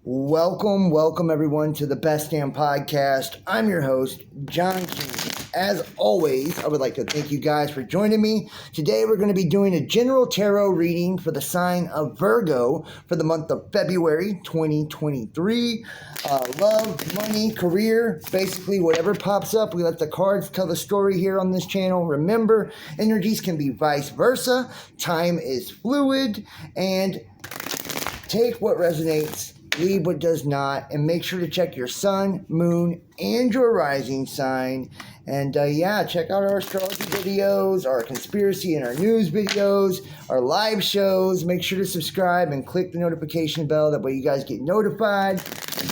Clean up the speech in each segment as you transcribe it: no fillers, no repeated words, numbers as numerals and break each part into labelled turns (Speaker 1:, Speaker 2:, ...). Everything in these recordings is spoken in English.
Speaker 1: Welcome everyone to the Best Damn Podcast. I'm your host, John King. As always, I would like to thank you guys for joining me. Today we're going to be doing a general tarot reading for the sign of Virgo for the month of February 2023. Love, money, career, basically whatever pops up, we let the cards tell the story here on this channel. Remember, energies can be vice versa. Time is fluid, and take what resonates, leave what does not, and make sure to check your sun, moon, and your rising sign. And check out our astrology videos, our conspiracy and our news videos, our live shows. Make sure to subscribe and click the notification bell. That way you guys get notified.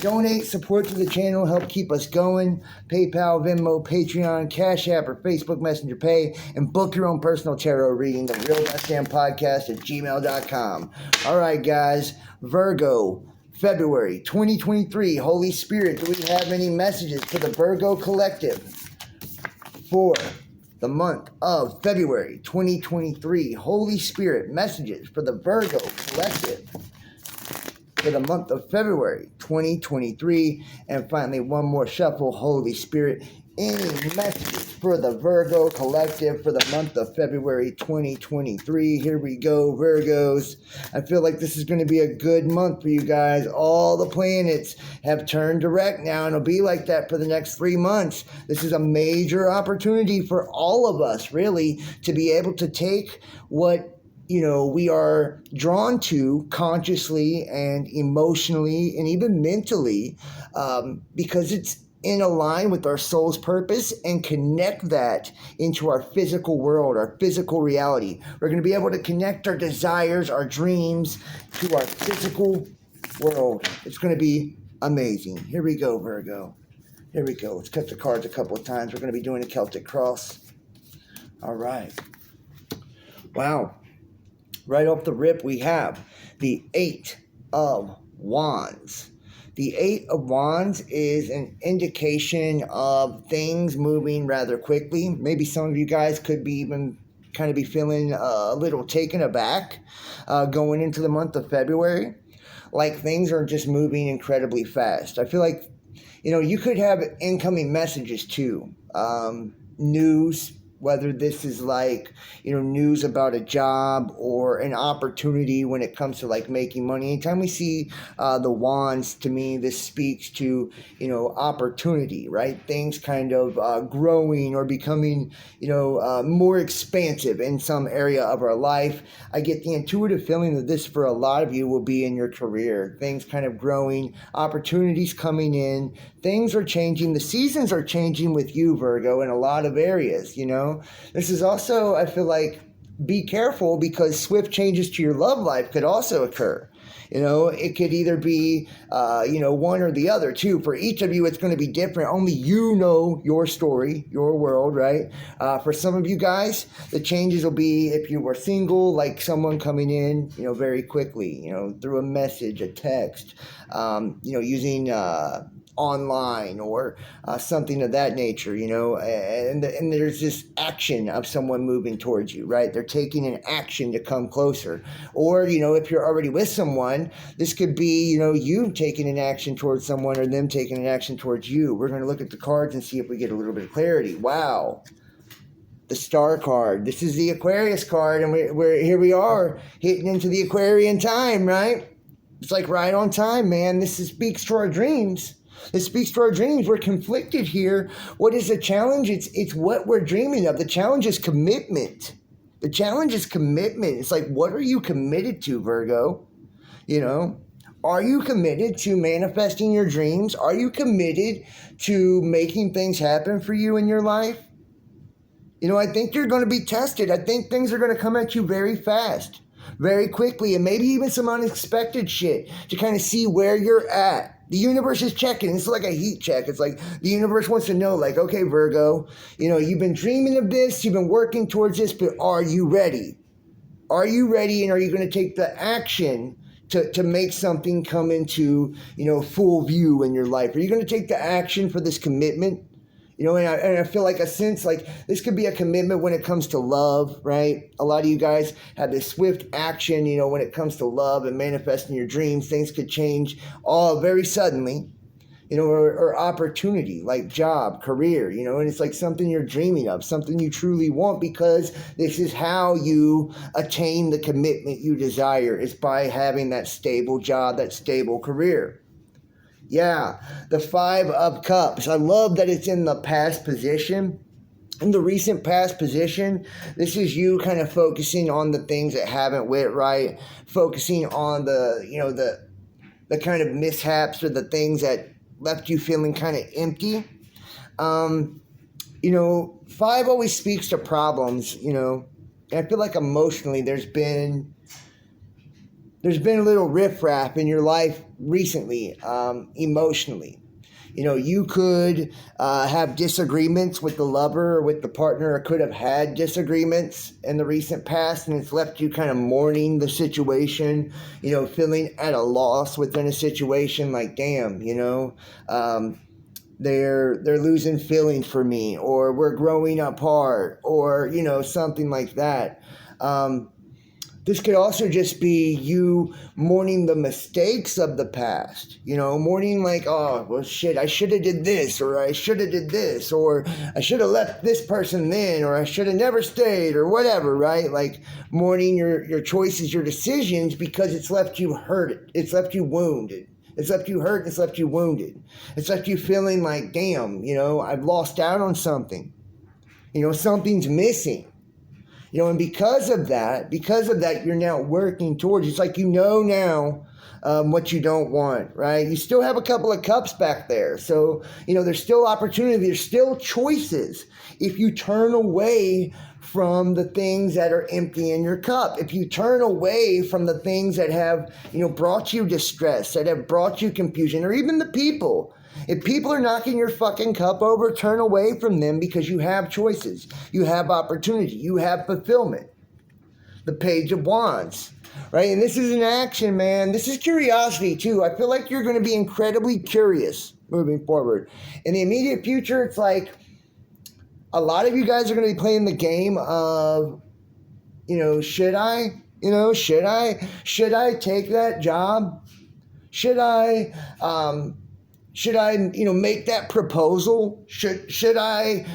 Speaker 1: Donate, support to the channel, help keep us going. PayPal, Venmo, Patreon, Cash App, or Facebook Messenger Pay. And book your own personal tarot reading, the Real Best Damn Podcast at gmail.com. All right, guys. Virgo, February 2023. Holy Spirit, do we have any messages for the Virgo collective for the month of February 2023? Holy Spirit, messages for the Virgo collective for the month of February 2023. And finally, one more shuffle. Holy Spirit, any messages for the Virgo collective for the month of February 2023? Here we go, Virgos. I feel like this is going to be a good month for you guys. All the planets have turned direct now, and it'll be like that for the next 3 months. This is a major opportunity for all of us, really, to be able to take what we are drawn to consciously and emotionally and even mentally, because it's in line with our soul's purpose, and connect that into our physical world, our physical reality. We're going to be able to connect our desires, our dreams to our physical world. It's going to be amazing. Here we go, Virgo. Here we go. Let's cut the cards a couple of times. We're going to be doing a Celtic cross. All right. Wow. Right off the rip, we have the Eight of Wands. The Eight of Wands is an indication of things moving rather quickly. Maybe some of you guys could be even kind of be feeling a little taken aback going into the month of February. Like things are just moving incredibly fast. I feel like, you could have incoming messages too. News, whether this is like, news about a job or an opportunity when it comes to like making money. Anytime we see the wands, to me, this speaks to, opportunity, right? Things kind of growing or becoming, more expansive in some area of our life. I get the intuitive feeling that this for a lot of you will be in your career. Things kind of growing, opportunities coming in, things are changing. The seasons are changing with you, Virgo, in a lot of areas, This is also, I feel like, be careful, because swift changes to your love life could also occur. It could either be, one or the other too. For each of you, it's going to be different. Only you know your story, your world, right? For some of you guys, the changes will be if you were single, like someone coming in, very quickly, through a message, a text, using online or something of that nature, and there's this action of someone moving towards you, right? They're taking an action to come closer. Or, if you're already with someone, this could be, you taking an action towards someone or them taking an action towards you. We're going to look at the cards and see if we get a little bit of clarity. Wow. The Star card. This is the Aquarius card, and we're here we are hitting into the Aquarian time, right? It's like right on time, man. This speaks to our dreams. It speaks to our dreams. We're conflicted here. What is the challenge? It's what we're dreaming of. The challenge is commitment. The challenge is commitment. It's like, what are you committed to, Virgo? Are you committed to manifesting your dreams? Are you committed to making things happen for you in your life? I think you're going to be tested. I think things are going to come at you very fast, very quickly, and maybe even some unexpected shit to kind of see where you're at. The universe is checking. It's like a heat check. It's like the universe wants to know, like, okay, Virgo, you've been dreaming of this, you've been working towards this, but are you ready? Are you ready, and are you going to take the action to make something come into, full view in your life? Are you going to take the action for this commitment? And I feel like a sense like this could be a commitment when it comes to love, right? A lot of you guys have this swift action, when it comes to love and manifesting your dreams. Things could change all very suddenly, or opportunity like job, career, and it's like something you're dreaming of, something you truly want, because this is how you attain the commitment you desire, is by having that stable job, that stable career. Yeah, the 5 of Cups. I love that it's in the past position. In the recent past position, this is you kind of focusing on the things that haven't went right, focusing on the kind of mishaps or the things that left you feeling kind of empty. 5 always speaks to problems, and I feel like emotionally there's been a little riffraff in your life recently, emotionally. You could have disagreements with the lover or with the partner, or could have had disagreements in the recent past, and it's left you kind of mourning the situation, feeling at a loss within a situation, like, damn, they're losing feelings for me, or we're growing apart, or, something like that. This could also just be you mourning the mistakes of the past, mourning like, oh, well, shit, I should have did this, or I should have did this, or I should have left this person then, or I should have never stayed, or whatever, right? Like mourning your choices, your decisions, because it's left you hurt. It's left you wounded. It's left you hurt. It's left you wounded. It's left you feeling like, damn, I've lost out on something. Something's missing. And because of that, you're now working towards, it's like now what you don't want, right? You still have a couple of cups back there. So, there's still opportunity. There's still choices. If you turn away from the things that are empty in your cup, if you turn away from the things that have, brought you distress, that have brought you confusion, or even the people. If people are knocking your fucking cup over, turn away from them, because you have choices. You have opportunity. You have fulfillment. The Page of Wands, right? And this is an action, man. This is curiosity, too. I feel like you're going to be incredibly curious moving forward. In the immediate future, it's like a lot of you guys are going to be playing the game of, should I take that job? Should I make that proposal? Should I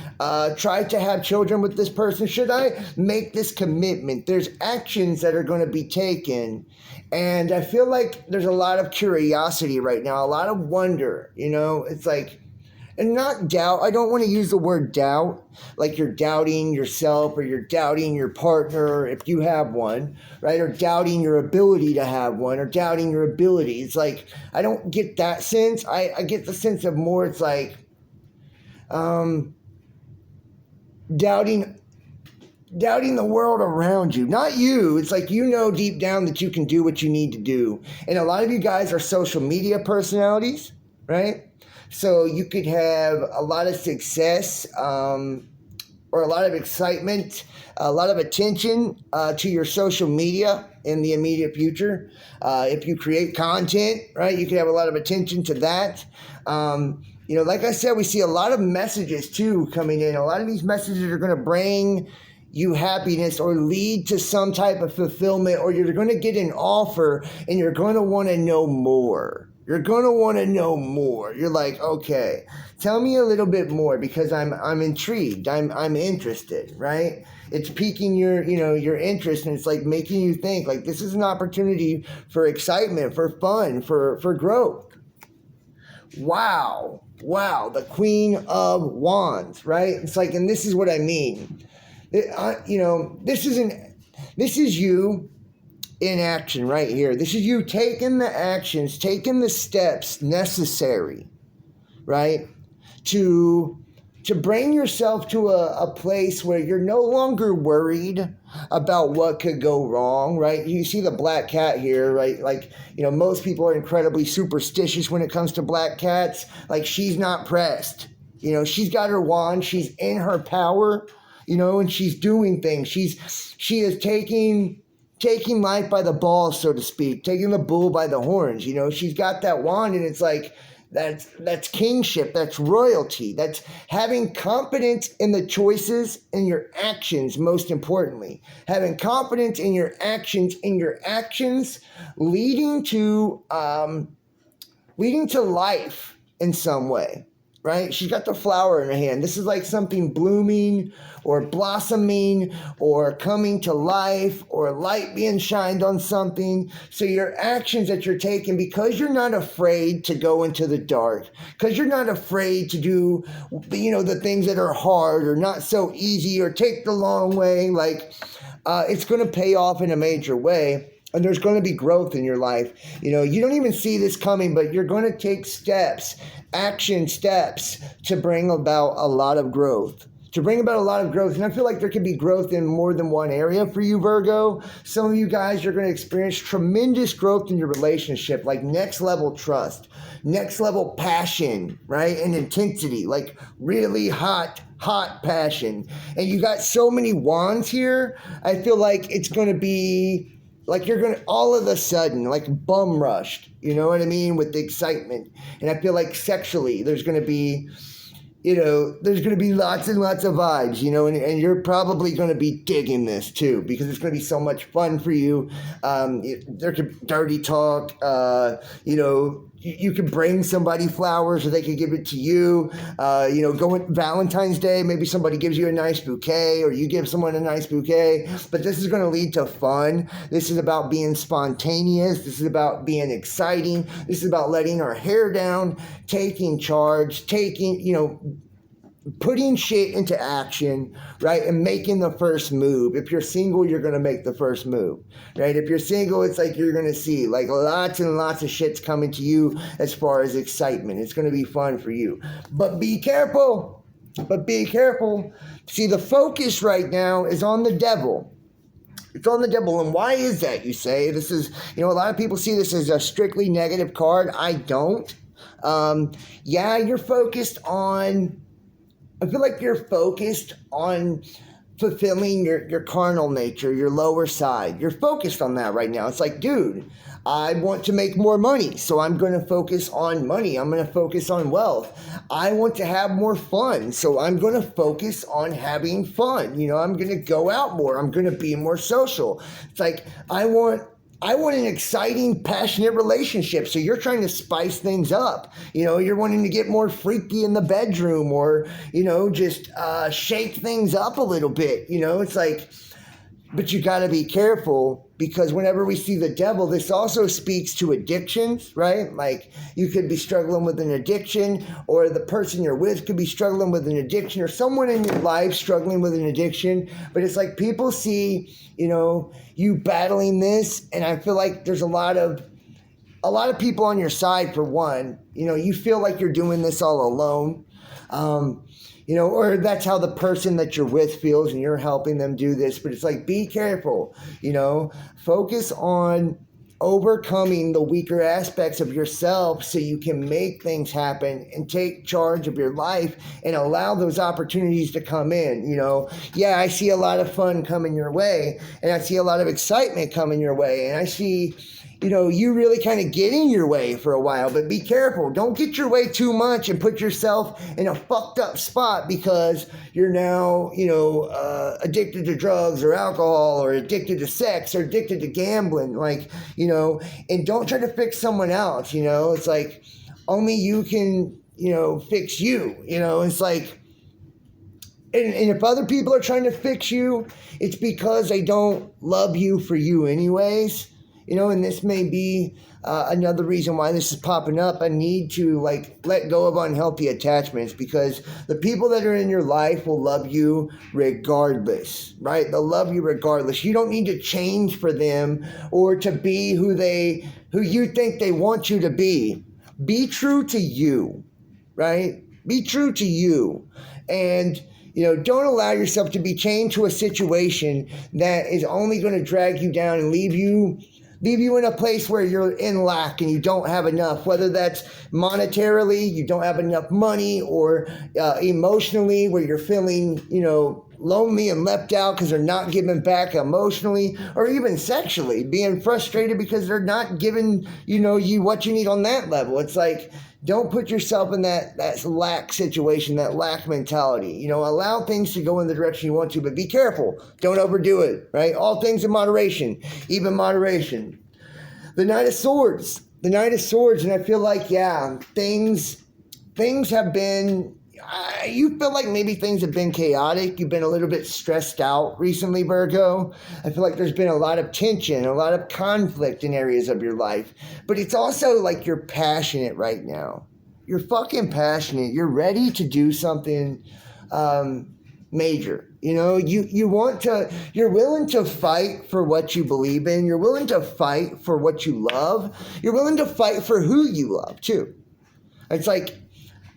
Speaker 1: try to have children with this person? Should I make this commitment? There's actions that are going to be taken. And I feel like there's a lot of curiosity right now, a lot of wonder, It's like, and not doubt. I don't want to use the word doubt, like you're doubting yourself, or you're doubting your partner if you have one, right? Or doubting your ability to have one, or doubting your ability. It's like, I don't get that sense. I get the sense of more, it's like doubting the world around you, not you. It's like, deep down that you can do what you need to do. And a lot of you guys are social media personalities, right? So you could have a lot of success, or a lot of excitement, a lot of attention to your social media in the immediate future. If you create content, right, you could have a lot of attention to that. Like I said, we see a lot of messages too coming in. A lot of these messages are going to bring you happiness, or lead to some type of fulfillment, or you're going to get an offer and you're going to want to know more. You're going to want to know more. You're like, okay, tell me a little bit more, because I'm intrigued. I'm interested, right? It's piquing your interest, and it's like making you think, like, this is an opportunity for excitement, for fun, for growth. Wow, the Queen of Wands, right? It's like, and this is what I mean. This is you in action right here. This is you taking the actions, taking the steps necessary, right, to bring yourself to a place where you're no longer worried about what could go wrong, right? You see the black cat here, right? Like, most people are incredibly superstitious when it comes to black cats. Like, she's not pressed. She's got her wand. She's in her power, and she's doing things. She is taking life by the balls, so to speak, taking the bull by the horns. She's got that wand, and it's like, That's kingship. That's royalty. That's having confidence in the choices and your actions, most importantly. Having confidence in your actions, leading to life in some way, right? She's got the flower in her hand. This is like something blooming or blossoming or coming to life or light being shined on something. So your actions that you're taking, because you're not afraid to go into the dark, because you're not afraid to do, the things that are hard or not so easy or take the long way, it's going to pay off in a major way. And there's going to be growth in your life. You don't even see this coming, but you're going to take action steps to bring about a lot of growth. And I feel like there could be growth in more than one area for you, Virgo. Some of you guys, you're going to experience tremendous growth in your relationship, like next level trust, next level passion, right? And intensity, like really hot passion. And you got so many wands here. I feel like it's going to be like you're going to all of a sudden, like bum rushed, you know what I mean, with the excitement. And I feel like sexually, there's going to be, lots and lots of vibes, and you're probably going to be digging this too, because it's going to be so much fun for you. There could be dirty talk, you could bring somebody flowers or they could give it to you. Going Valentine's Day, maybe somebody gives you a nice bouquet or you give someone a nice bouquet. But this is going to lead to fun. This is about being spontaneous. This is about being exciting. This is about letting our hair down, taking charge, putting shit into action, right? And making the first move. If you're single, you're going to make the first move, right? If you're single, it's like you're going to see like lots and lots of shit's coming to you as far as excitement. It's going to be fun for you. But be careful. See, the focus right now is on the devil. It's on the devil. And why is that, you say? This is, a lot of people see this as a strictly negative card. I don't. You're focused on... I feel like you're focused on fulfilling your carnal nature, your lower side. You're focused on that right now. It's like, dude, I want to make more money, so I'm going to focus on money. I'm going to focus on wealth. I want to have more fun, so I'm going to focus on having fun. I'm going to go out more. I'm going to be more social. It's like, I want an exciting, passionate relationship. So you're trying to spice things up. You're wanting to get more freaky in the bedroom or, just shake things up a little bit. It's like, but you got to be careful, because whenever we see the devil, this also speaks to addictions, right? Like you could be struggling with an addiction, or the person you're with could be struggling with an addiction, or someone in your life struggling with an addiction. But it's like people see, you battling this, and I feel like there's a lot of people on your side. For one, you feel like you're doing this all alone. Or that's how the person that you're with feels, and you're helping them do this. But it's like, be careful, focus on overcoming the weaker aspects of yourself so you can make things happen and take charge of your life and allow those opportunities to come in. I see a lot of fun coming your way, and I see a lot of excitement coming your way, and I see you really kind of getting your way for a while. But be careful. Don't get your way too much and put yourself in a fucked up spot because you're now, addicted to drugs or alcohol or addicted to sex or addicted to gambling. And don't try to fix someone else. It's like only you can, fix you. It's like, and if other people are trying to fix you, it's because they don't love you for you anyways. And this may be another reason why this is popping up. I need to let go of unhealthy attachments, because the people that are in your life will love you regardless, right? They'll love you regardless. You don't need to change for them or to be who you think they want you to be. Be true to you, right? Be true to you. And don't allow yourself to be chained to a situation that is only going to drag you down and leave you in a place where you're in lack and you don't have enough, whether that's monetarily, you don't have enough money, or emotionally, where you're feeling, lonely and left out because they're not giving back emotionally or even sexually, being frustrated because they're not giving, you what you need on that level. It's like, don't put yourself in that lack situation, that lack mentality. Allow things to go in the direction you want to, but be careful. Don't overdo it, right? All things in moderation, even moderation. The Knight of Swords. The Knight of Swords, and I feel like, things have been, you feel like maybe things have been chaotic. You've been a little bit stressed out recently, Virgo. I feel like there's been a lot of tension, a lot of conflict in areas of your life. But it's also like you're passionate right now. You're fucking passionate. You're ready to do something major. You're willing to fight for what you believe in. You're willing to fight for what you love. You're willing to fight for who you love, too. It's like,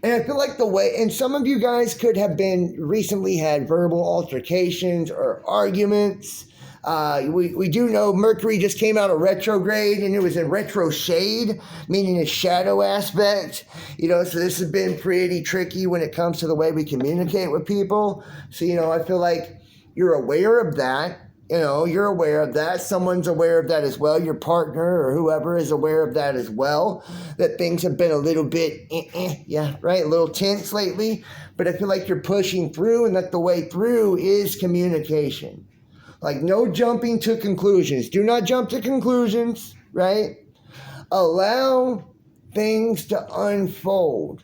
Speaker 1: and I feel like and some of you guys could have recently had verbal altercations or arguments. We do know Mercury just came out of retrograde, and it was in retro shade, meaning a shadow aspect. So this has been pretty tricky when it comes to the way we communicate with people. So, I feel like you're aware of that. You're aware of that. Someone's aware of that as well. Your partner or whoever is aware of that as well, that things have been a little bit, a little tense lately. But I feel like you're pushing through, and that the way through is communication. Like, no jumping to conclusions. Do not jump to conclusions, right? Allow things to unfold.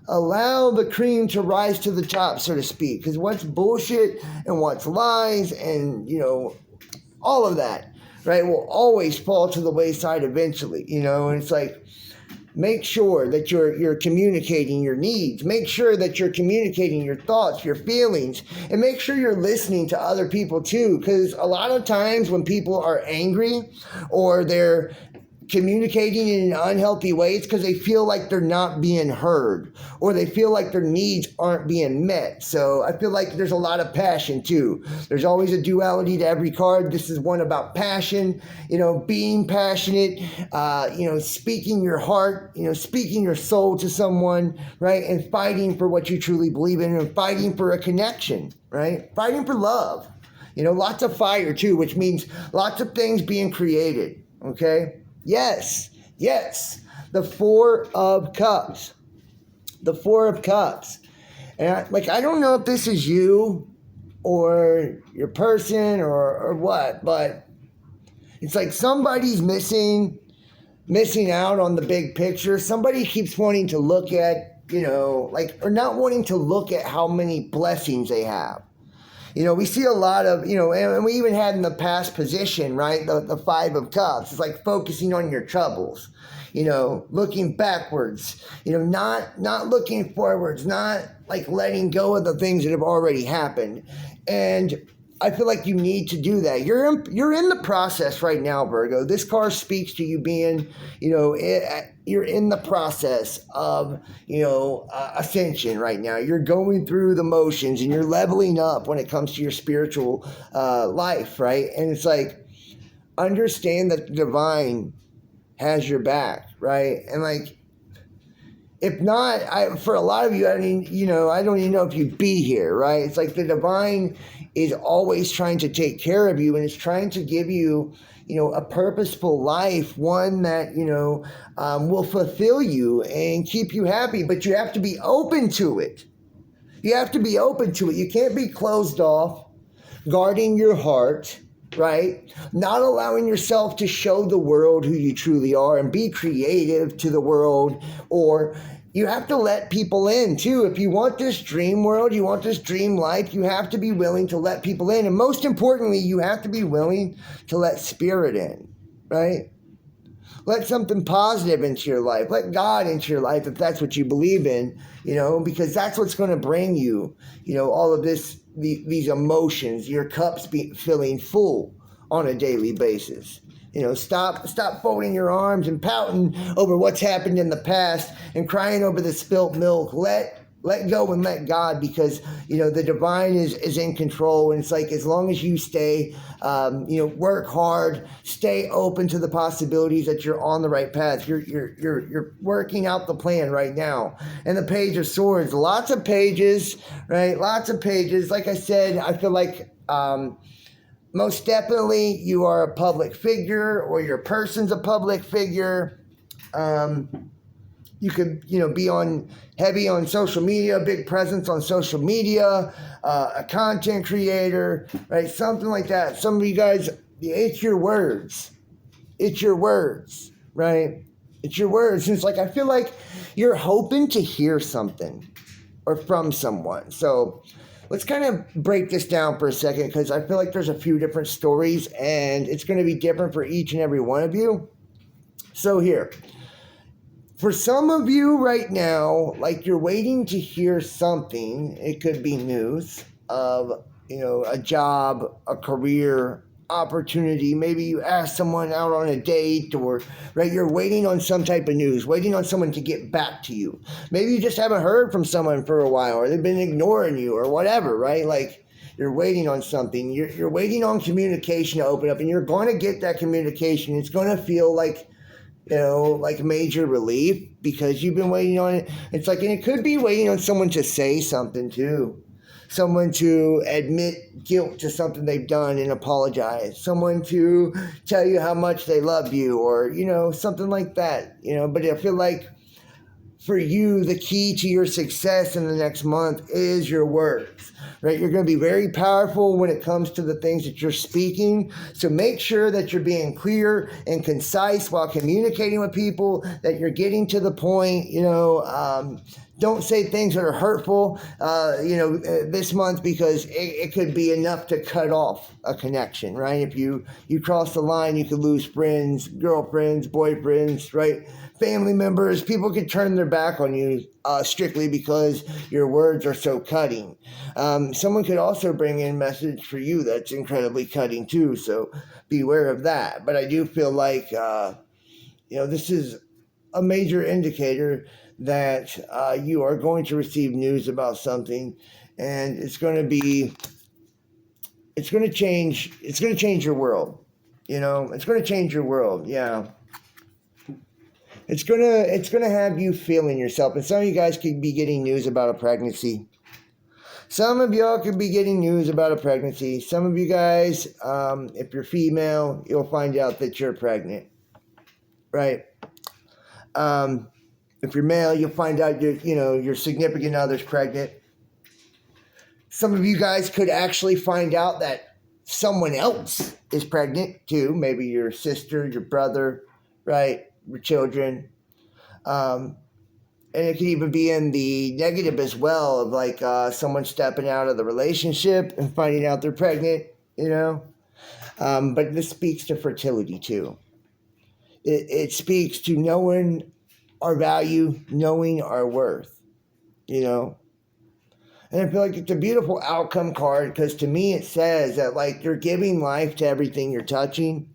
Speaker 1: Allow the cream to rise to the top, so to speak. Because what's bullshit and what's lies and, all of that, right, will always fall to the wayside eventually, And it's like, make sure that you're communicating your needs. Make sure that you're communicating your thoughts, your feelings. And make sure you're listening to other people, too. Because a lot of times when people are angry or they're communicating in an unhealthy way, it's because they feel like they're not being heard or they feel like their needs aren't being met. So I feel like there's a lot of passion too. There's always a duality to every card. This is one about passion, being passionate, speaking your heart, speaking your soul to someone, right? And fighting for what you truly believe in and fighting for a connection, right? Fighting for love, lots of fire too, which means lots of things being created, okay? Yes. The Four of Cups. The Four of Cups. And I don't know if this is you or your person or what, but it's like somebody's missing out on the big picture. Somebody keeps wanting to look at, or not wanting to look at how many blessings they have. We see a lot of, and we even had in the past position, right, the Five of Cups. It's like focusing on your troubles, looking backwards, not looking forwards, not like letting go of the things that have already happened. And I feel like you need to do that. You're in the process right now, Virgo. This card speaks to you being, you're in the process of, ascension right now. You're going through the motions and you're leveling up when it comes to your spiritual life, right? And it's like, understand that the divine has your back, right? And like, if not, for a lot of you, I don't even know if you'd be here, right? It's like the divine is always trying to take care of you, and it's trying to give you, a purposeful life, one that, will fulfill you and keep you happy, but you have to be open to it. You have to be open to it. You can't be closed off, guarding your heart, right? Not allowing yourself to show the world who you truly are and be creative to the world, or you have to let people in too. If you want this dream world, you want this dream life, you have to be willing to let people in. And most importantly, you have to be willing to let spirit in, right? Let something positive into your life. Let God into your life if that's what you believe in, because that's what's going to bring you, all of these emotions, your cups filling full on a daily basis. Stop folding your arms and pouting over what's happened in the past and crying over the spilt milk. Let let go and let God, because the divine is in control. And it's like, as long as you stay work hard, stay open to the possibilities, that you're on the right path. You're working out the plan right now. And the Page of Swords, lots of pages, right? Lots of pages. Like I said, I feel like most definitely you are a public figure, or your person's a public figure. You could, be heavy on social media, big presence on social media, a content creator, right? Something like that. Some of you guys, it's your words. It's your words, right? It's your words. And it's like, I feel like you're hoping to hear something or from someone. So let's kind of break this down for a second, because I feel like there's a few different stories, and it's going to be different for each and every one of you. So here. For some of you right now, like, you're waiting to hear something. It could be news of, a job, a career opportunity. Maybe you ask someone out on a date, or, right, you're waiting on some type of news, waiting on someone to get back to you. Maybe you just haven't heard from someone for a while, or they've been ignoring you, or whatever, right? Like, you're waiting on something. You're waiting on communication to open up, and you're going to get that communication. It's going to feel like, like major relief, because you've been waiting on it. It's like, and it could be waiting on someone to say something too. Someone to admit guilt to something they've done and apologize. Someone to tell you how much they love you, or, something like that. But I feel like for you, the key to your success in the next month is your words, right? You're going to be very powerful when it comes to the things that you're speaking. So make sure that you're being clear and concise while communicating with people, that you're getting to the point. Don't say things that are hurtful, this month, because it could be enough to cut off a connection, right? If you cross the line, you could lose friends, girlfriends, boyfriends, right? Family members. People could turn their back on you strictly because your words are so cutting. Someone could also bring in a message for you that's incredibly cutting too, so beware of that. But I do feel like, this is a major indicator that you are going to receive news about something, and it's going to change your world. It's going to change your world. Yeah. It's gonna have you feeling yourself. And some of you guys could be getting news about a pregnancy. Some of y'all could be getting news about a pregnancy. Some of you guys, if you're female, you'll find out that you're pregnant, right? If you're male, you'll find out your significant other's pregnant. Some of you guys could actually find out that someone else is pregnant too. Maybe your sister, your brother, right? Your children. And it could even be in the negative as well, of like someone stepping out of the relationship and finding out they're pregnant, But this speaks to fertility too. It speaks to knowing our value, knowing our worth, And I feel like it's a beautiful outcome card, because to me it says that, like, you're giving life to everything you're touching.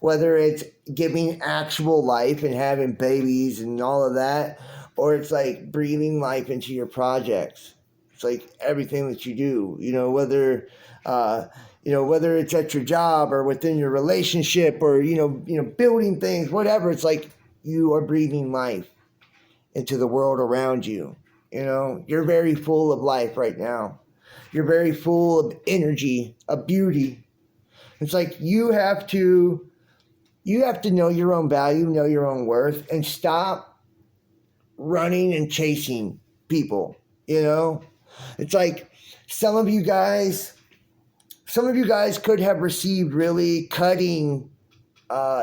Speaker 1: Whether it's giving actual life and having babies and all of that, or it's like breathing life into your projects. It's like everything that you do, whether it's at your job or within your relationship, or, building things, whatever. It's like you are breathing life into the world around you. You're very full of life right now. You're very full of energy, of beauty. It's like you have to know your own value, know your own worth, and stop running and chasing people, It's like some of you guys could have received really cutting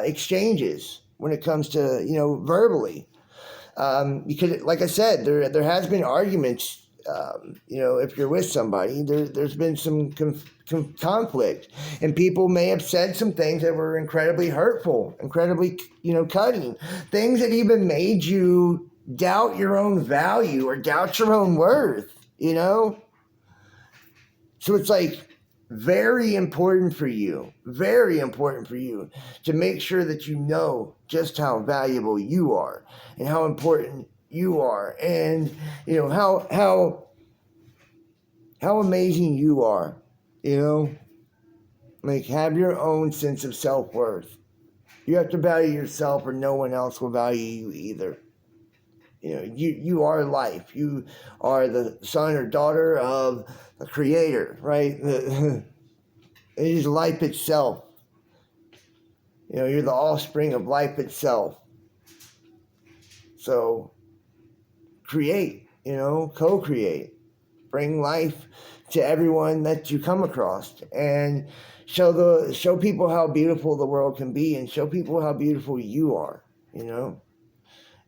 Speaker 1: exchanges when it comes to, verbally. Because, like I said, there has been arguments. If you're with somebody, there's been some conflict, and people may have said some things that were incredibly hurtful, incredibly, cutting, things that even made you doubt your own value or doubt your own worth, So it's like very important for you to make sure that you know just how valuable you are and how important you are, and how amazing you are. Like, have your own sense of self-worth. You have to value yourself, or no one else will value you either. You are life. You are the son or daughter of the Creator, right? It is life itself. You're the offspring of life itself. So, create, co-create. Bring life to everyone that you come across, and show people how beautiful the world can be, and show people how beautiful you are,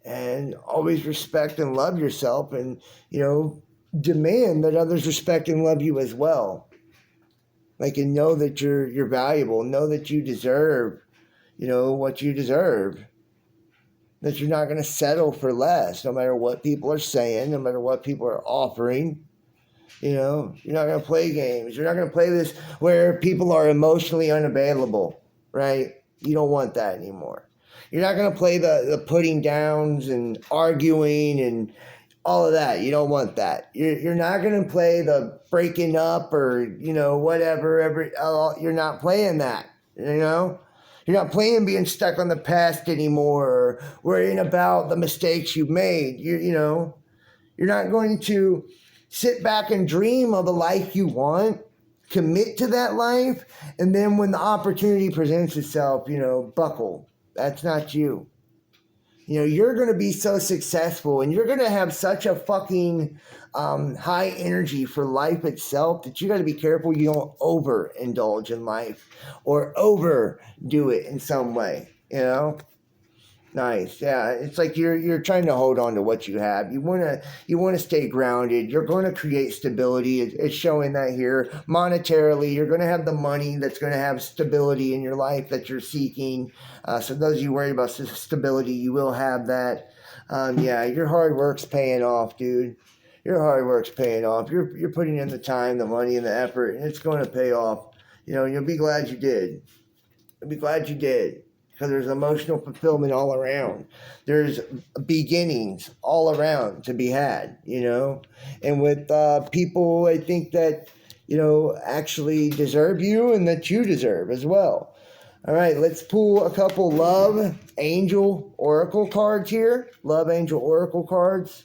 Speaker 1: and always respect and love yourself, and, demand that others respect and love you as well. Like, and know that you're valuable, know that you deserve, what you deserve, that you're not going to settle for less, no matter what people are saying, no matter what people are offering. You're not going to play games. You're not going to play this where people are emotionally unavailable, right? You don't want that anymore. You're not going to play the putting downs and arguing and all of that. You don't want that. You're not going to play the breaking up or, whatever. You're not playing that, You're not playing being stuck on the past anymore, or worrying about the mistakes you've made. You're not going to sit back and dream of the life you want, commit to that life, and then when the opportunity presents itself, buckle. That's not you. You're going to be so successful, and you're going to have such a fucking high energy for life itself, that you got to be careful you don't overindulge in life or overdo it in some way, Nice. Yeah, it's like you're trying to hold on to what you have. You want to stay grounded. You're going to create stability. It's showing that here. Monetarily, you're going to have the money that's going to have stability in your life that you're seeking. So those of you worried about stability, you will have that. Yeah, your hard work's paying off, dude. Your hard work's paying off. You're putting in the time, the money, and the effort, and it's going to pay off. You'll be glad you did. You'll be glad you did. Because there's emotional fulfillment all around. There's beginnings all around to be had, And with people, I think that, actually deserve you, and that you deserve as well. All right, let's pull a couple Love Angel Oracle cards here. Love Angel Oracle cards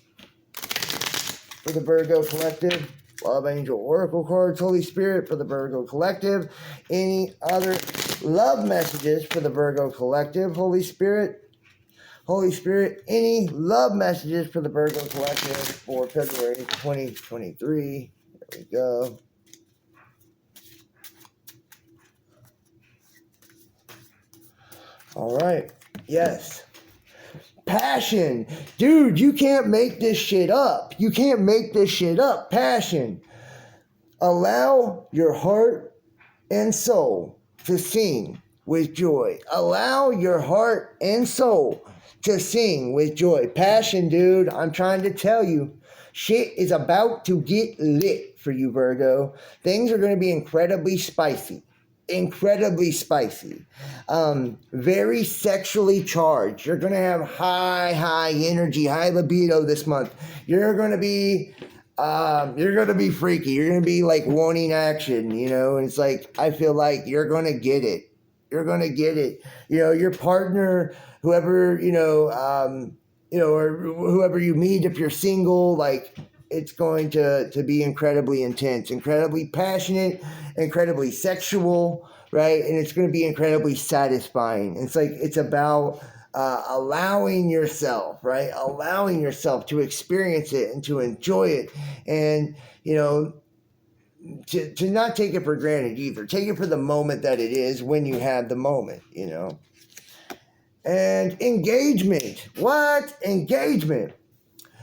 Speaker 1: for the Virgo Collective. Love Angel Oracle cards, Holy Spirit, for the Virgo Collective. Any other love messages for the Virgo Collective, Holy Spirit? Holy Spirit, any love messages for the Virgo Collective for February 2023? There we go. All right. Yes. Passion. Dude, you can't make this shit up. You can't make this shit up. Passion. Allow your heart and soul to sing with joy. Allow your heart and soul to sing with joy. Passion, dude. I'm trying to tell you. Shit is about to get lit for you, Virgo. Things are going to be incredibly spicy. Incredibly spicy. Very sexually charged. You're going to have high energy, high libido this month. You're going to be freaky. You're going to be like wanting action, and it's like, I feel like you're going to get it. You're going to get it. Your partner, whoever, or whoever you meet, if you're single, like, it's going to be incredibly intense, incredibly passionate, incredibly sexual, right? And it's going to be incredibly satisfying. It's like, it's about allowing yourself, right? Allowing yourself to experience it and to enjoy it. And, to not take it for granted either. Take it for the moment that it is when you have the moment, And engagement. What? Engagement.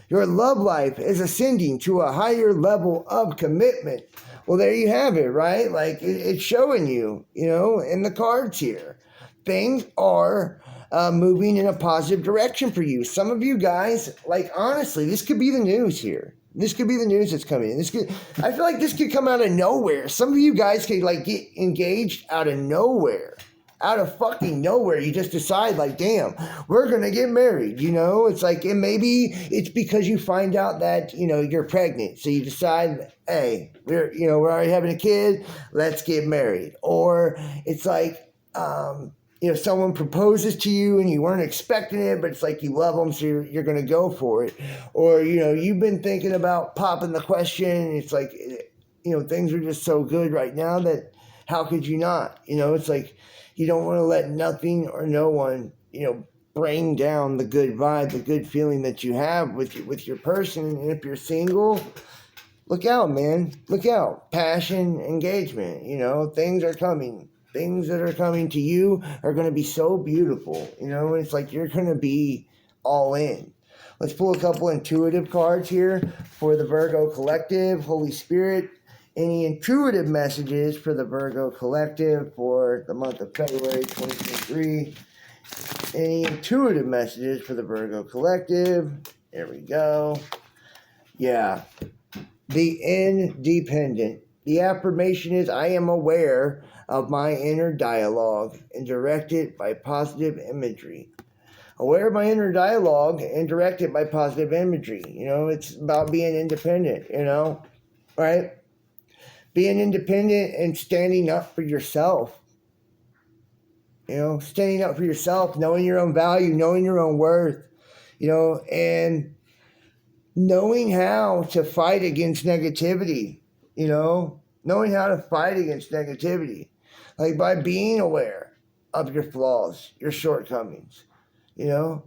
Speaker 1: Your love life is ascending to a higher level of commitment. Well, there you have it, right? Like, it's showing you, in the cards here. Things are moving in a positive direction for you. Some of you guys, like, honestly, this could be the news here. This could be the news that's coming in. I feel like this could come out of nowhere. Some of you guys could, like, get engaged out of nowhere. out of fucking nowhere, you just decide, like, damn, we're going to get married, you know? It's like, and maybe it's because you find out that, you know, you're pregnant. So you decide, hey, we're already having a kid, let's get married. Or it's like, you know, someone proposes to you and you weren't expecting it, but it's like you love them, so you're going to go for it. Or, you know, you've been thinking about popping the question, and it's like, you know, things are just so good right now that how could you not? You know, it's like you don't want to let nothing or no one, you know, bring down the good vibe, the good feeling that you have with your person. And if you're single, look out, man. Look out. Passion, engagement, you know, things are coming. Things that are coming to you are going to be so beautiful, you know, it's like you're going to be all in. Let's pull a couple intuitive cards here for the Virgo Collective. Holy Spirit, any intuitive messages for the Virgo Collective for the month of February 2023? Any intuitive messages for the Virgo Collective? There we go. Yeah. The Independent. The affirmation is, I am aware of my inner dialogue and directed by positive imagery. Aware of my inner dialogue and directed by positive imagery. You know, it's about being independent, you know, right? Being independent and standing up for yourself. You know, standing up for yourself, knowing your own value, knowing your own worth, you know, and knowing how to fight against negativity, you know, knowing how to fight against negativity. Like by being aware of your flaws, your shortcomings, you know,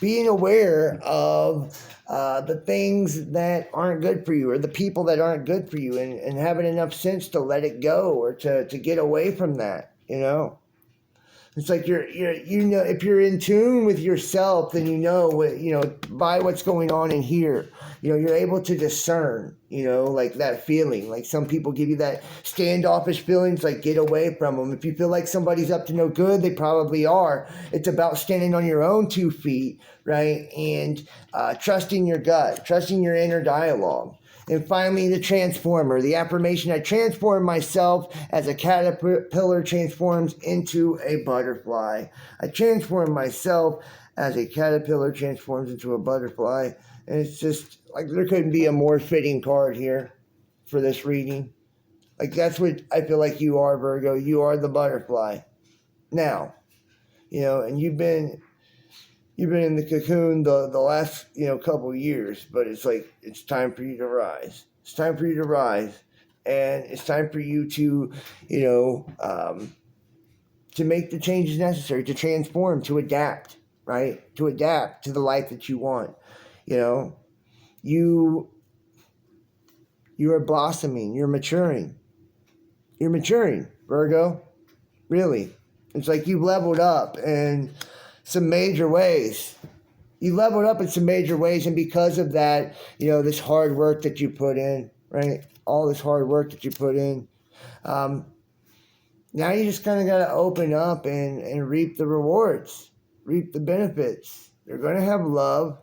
Speaker 1: being aware of the things that aren't good for you or the people that aren't good for you, and having enough sense to let it go or to get away from that, you know. It's like you know, if you're in tune with yourself, then you know what, you know, by what's going on in here, you know, you're able to discern, you know, like that feeling. Like some people give you that standoffish feelings, like get away from them. If you feel like somebody's up to no good, they probably are. It's about standing on your own 2 feet, right? And trusting your gut, trusting your inner dialogue. And finally, the transformer, the affirmation, I transform myself as a caterpillar transforms into a butterfly. I transform myself as a caterpillar transforms into a butterfly. And it's just like there couldn't be a more fitting card here for this reading. Like that's what I feel like you are, Virgo. You are the butterfly. Now, you know, and you've been in the cocoon the last, you know, couple of years, but it's like, it's time for you to rise. It's time for you to rise. And it's time for you to, you know, to make the changes necessary, to transform, to adapt, right? To adapt to the life that you want. You know, you are blossoming. You're maturing. You're maturing, Virgo. Really. It's like you've leveled up in some major ways. You leveled up in some major ways, and because of that, you know, this hard work that you put in, right? All this hard work that you put in. Now you just kind of got to open up and reap the rewards, reap the benefits. You're going to have love,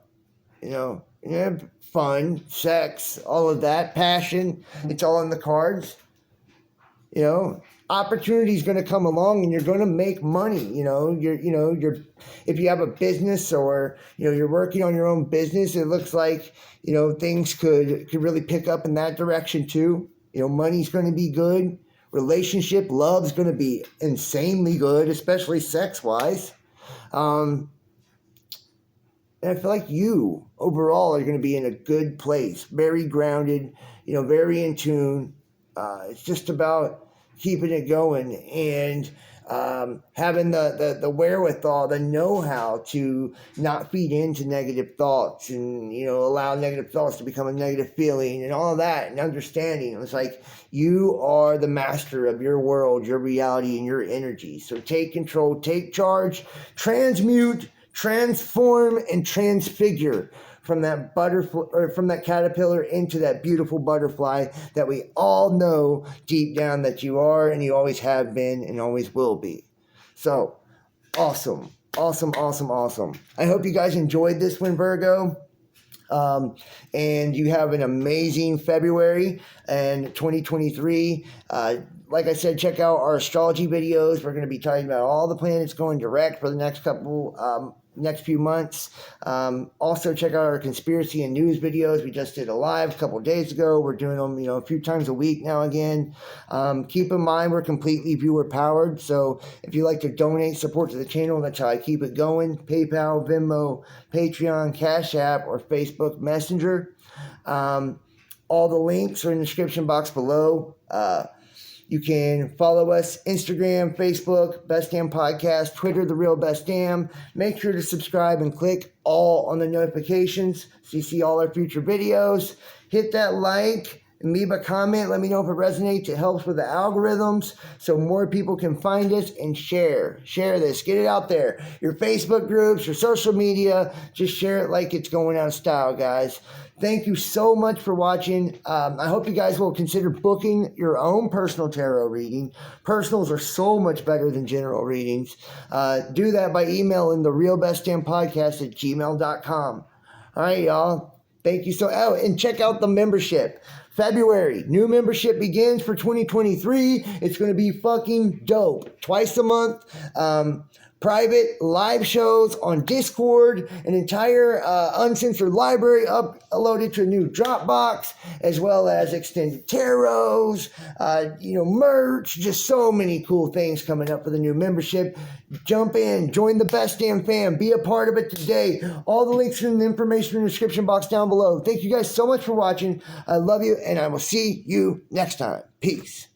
Speaker 1: you know, you're going to have fun, sex, all of that, passion. It's all in the cards, you know. Opportunity is going to come along, and you're going to make money. You know, if you have a business, or, you know, you're working on your own business, it looks like, you know, things could really pick up in that direction too. You know, money's going to be good. Relationship, love's going to be insanely good, especially sex wise. And I feel like you overall are going to be in a good place, very grounded, you know, very in tune. It's just about keeping it going and having the wherewithal, the know-how to not feed into negative thoughts, and, you know, allow negative thoughts to become a negative feeling and all of that, and understanding. It's like you are the master of your world, your reality, and your energy. So take control, take charge, transmute, transform, and transfigure from that butterfly, or from that caterpillar, into that beautiful butterfly that we all know deep down that you are, and you always have been and always will be. So awesome. I hope you guys enjoyed this one, Virgo. And you have an amazing February and 2023. Like I said, check out our astrology videos. We're going to be talking about all the planets going direct for the next few months. Also, check out our conspiracy and news videos. We just did a live a couple of days ago. We're doing them, a few times a week now again. Keep in mind, we're completely viewer powered. So if you like to donate support to the channel, that's how I keep it going. PayPal, Venmo, Patreon, Cash App, or Facebook Messenger. All the links are in the description box below. You can follow us Instagram, Facebook, Best Damn Podcast, Twitter, The Real Best Damn. Make sure to subscribe and click all on the notifications so you see all our future videos. Hit that like and leave a comment. Let me know if it resonates. It helps with the algorithms so more people can find us and share. Share this. Get it out there. Your Facebook groups, your social media. Just share it like it's going out of style, guys. Thank you so much for watching. I hope you guys will consider booking your own personal tarot reading. Personals are so much better than general readings. Do that by emailing therealbestdamnpodcast@gmail.com. All right, y'all. Thank you and check out the membership. February, new membership begins for 2023. It's going to be fucking dope. Twice a month. Private live shows on Discord, an entire uncensored library uploaded to a new Dropbox, as well as extended tarots, merch, just so many cool things coming up for the new membership. Jump in, join the Best Damn Fam, be a part of it today. All the links and information in the description box down below. Thank you guys so much for watching. I love you, and I will see you next time. Peace.